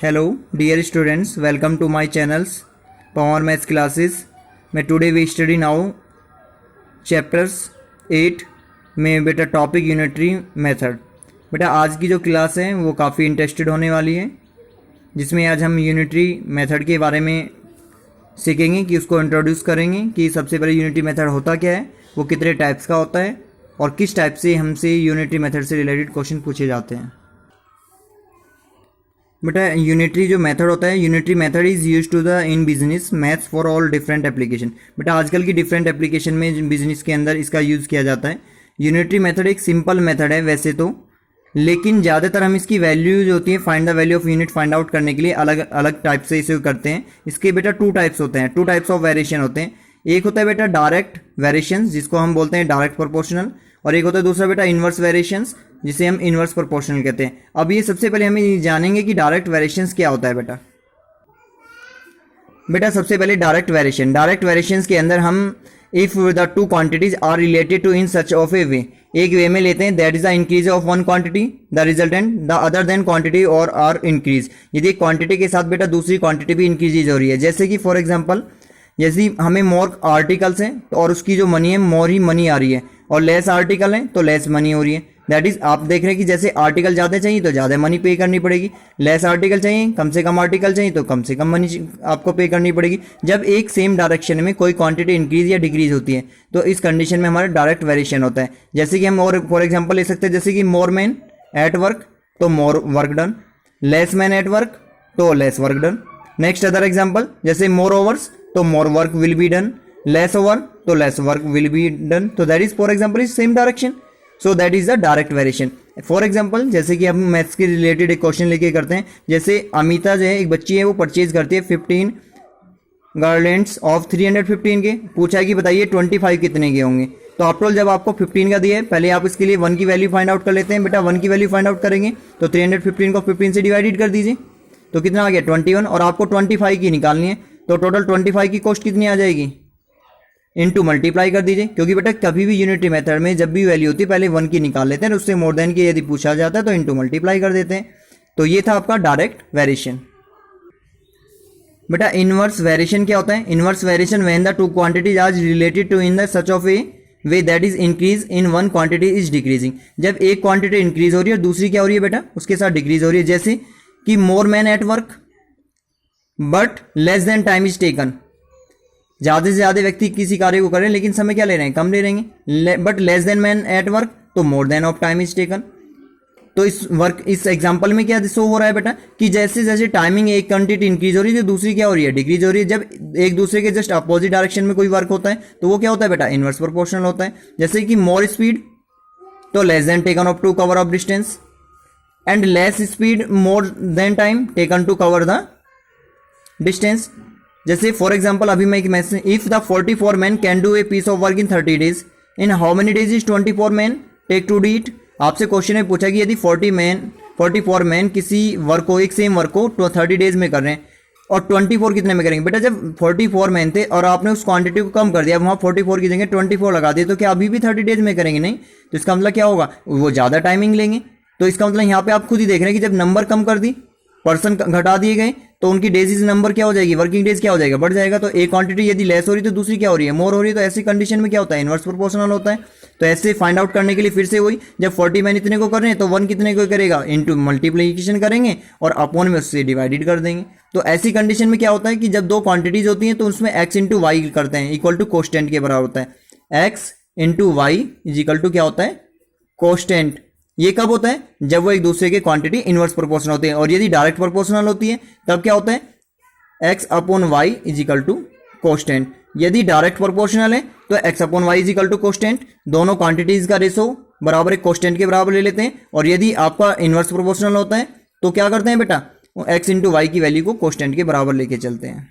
Hello, dear students. Welcome to my channels, Power Maths classes. Today we study now chapters 8 में बेटा topic unitary method. बेटा आज की जो क्लास है वो काफ़ी इंटरेस्टेड होने वाली है, जिसमें आज हम यूनिटरी मेथड के बारे में सीखेंगे कि उसको इंट्रोड्यूस करेंगे कि सबसे पहले यूनिटरी मेथड होता क्या है, वो कितने टाइप्स का होता है और किस टाइप से हमसे यूनिटरी मेथड से रिलेटेड क्वेश्चन पूछे जाते हैं। बेटा यूनिटरी जो मेथड होता है, unitary method is use to the in business maths for all different application. बेटा आजकल की डिफरेंट एप्लीकेशन में बिजनेस के अंदर इसका यूज़ किया जाता है। यूनिटरी मेथड एक सिंपल मेथड है वैसे तो, लेकिन ज़्यादातर हम इसकी वैल्यू जो होती है find the value of unit find out करने के लिए अलग अलग टाइप से इसे करते हैं। इसके बेटा टू टाइप्स होते हैं, टू टाइप्स ऑफ वेरिएशन होते हैं। एक होता है बेटा डायरेक्ट वेरिएशन जिसको हम बोलते हैं डायरेक्ट प्रोपोर्शनल, और एक होता है दूसरा बेटा इन्वर्स वेरिएशंस जिसे हम इन्वर्स प्रोपोर्शनल कहते हैं। अब ये सबसे पहले हमें जानेंगे कि डायरेक्ट वेरिएशंस क्या होता है। बेटा सबसे पहले डायरेक्ट वेरिएशंस के अंदर हम if the two quantities are related to in such of a way, एक वे में लेते हैं that is the increase of one quantity the resultant the other then quantity और आर इंक्रीज। यदि क्वांटिटी के साथ बेटा दूसरी क्वांटिटी भी इंक्रीज हो रही है, जैसे कि फॉर एग्जांपल जैसे हमें मोर आर्टिकल्स हैं और उसकी जो मनी है मोर ही मनी आ रही है, और लेस आर्टिकल है तो लेस मनी हो रही है। दैट इज आप देख रहे हैं कि जैसे आर्टिकल ज़्यादा चाहिए तो ज़्यादा मनी पे करनी पड़ेगी, लेस आर्टिकल चाहिए कम से कम आर्टिकल चाहिए तो कम से कम मनी आपको पे करनी पड़ेगी। जब एक सेम डायरेक्शन में कोई क्वांटिटी इंक्रीज या डिक्रीज होती है तो इस कंडीशन में हमारा डायरेक्ट वेरिएशन होता है। जैसे कि हम और फॉर एग्जाम्पल ले सकते हैं, जैसे कि मोर मैन एट वर्क तो more work done, less man at work तो less work done. Next other example जैसे मोर ओवर्स तो more work will be done, less over तो less work will be done. तो that is for example is same direction, so that is the direct variation. For example जैसे कि हम maths के related एक question लेके करते हैं, जैसे अमिता जो है एक बच्ची है वो परचेज करती है 15 गार्लैंड्स ऑफ 315 के, पूछा है कि बताइए 25 कितने के होंगे। तो आफ्टर ऑल जब आपको 15 का दिया है, पहले आप इसके लिए 1 की वैल्यू फाइंड आउट कर लेते हैं। बेटा 1 की वैल्यू फाइंड आउट करेंगे तो 315 को 15 से डिवाइडेड कर दीजिए तो कितना आ गया 21, और आपको 25 की निकालनी है तो टोटल 25 की कॉस्ट कितनी आ जाएगी, इनटू मल्टीप्लाई कर दीजिए। क्योंकि बेटा कभी भी यूनिटरी मेथड में जब भी वैल्यू होती है पहले 1 की निकाल लेते हैं, उससे मोर देन की यदि पूछा जाता है तो इनटू मल्टीप्लाई कर देते हैं। तो ये था आपका डायरेक्ट वेरिएशन। बेटा इनवर्स वेरिएशन क्या होता है? Inverse variation when the two quantities are related to in the such of a way that is increase in one quantity is decreasing. जब एक क्वांटिटी इंक्रीज हो रही है और दूसरी क्या हो रही है बेटा उसके साथ डिक्रीज हो रही है। जैसे कि more man at work but less then time is taken, ज़्यादा से ज़्यादा व्यक्ति किसी कार्य को करें लेकिन समय क्या ले रहे हैं, कम ले रहेंगे। But less then man at work तो more then of time is taken. तो इस एग्जांपल में क्या शो हो रहा है बेटा कि जैसे जैसे टाइमिंग एक क्वांटिटी इंक्रीज हो रही है तो दूसरी क्या हो रही है डिक्रीज हो रही है। जब एक दूसरे के जस्ट अपोजिट डायरेक्शन में कोई वर्क होता है तो वो क्या होता है बेटा इनवर्स प्रोपोर्शनल होता है। जैसे कि मोर स्पीड तो less then taken of to cover of distance, and less speed more then time taken to cover the distance. जैसे फॉर एग्जाम्पल अभी मैं एक message, if the 44 man can do a piece of work in 30 days in how many days is 24 man take to do it. आपसे question में पूछा कि यदि 44 man किसी वर्क को एक सेम वर्क को 30 डेज में कर रहे हैं और 24 कितने में करेंगे। बेटा जब 44 मैन थे और आपने उस क्वांटिटी को कम कर दिया, वहाँ 44 की जगह 24 लगा दिए, तो क्या अभी भी 30 डेज में करेंगे? नहीं। तो इसका मतलब क्या होगा, वो ज़्यादा टाइमिंग लेंगे। तो इसका मतलब यहाँ पे आप खुद ही देख रहे हैं कि जब नंबर कम कर दी, पर्सन घटा दिए गए, तो उनकी डेज नंबर क्या हो जाएगी, वर्किंग डेज क्या हो जाएगा, बढ़ जाएगा। तो एक क्वांटिटी यदि लेस हो रही तो दूसरी क्या हो रही है, मोर हो रही है। तो ऐसी कंडीशन में क्या होता है, इनवर्स प्रोपोर्शनल होता है। तो ऐसे फाइंड आउट करने के लिए फिर से वही, जब 40 मैन इतने को कर रहे हैं तो 1 कितने को करेगा, इनटू मल्टीप्लिकेशन करेंगे और अपॉन में उससे डिवाइडेड कर देंगे। तो ऐसी कंडीशन में क्या होता है कि जब दो क्वांटिटीज होती हैं तो उसमें x इंटू वाई करते हैं, इक्वल टू कोस्टेंट के बराबर होता है। x into Y is equal to क्या होता है, कोस्टेंट। ये कब होता है, जब वो एक दूसरे के क्वांटिटी इनवर्स प्रोपोर्शनल होते हैं। और यदि डायरेक्ट प्रोपोर्शनल होती है तब क्या होता है, x upon Y is equal to constant. यदि डायरेक्ट प्रोपोर्शनल है तो x upon Y is equal to constant, दोनों क्वांटिटीज का रेशो बराबर एक कोस्टेंट के बराबर ले लेते हैं। और यदि आपका इनवर्स प्रोपोर्शनल होता है तो क्या करते हैं बेटा, x इंटू वाई की वैल्यू को कोस्टेंट के बराबर लेके चलते हैं।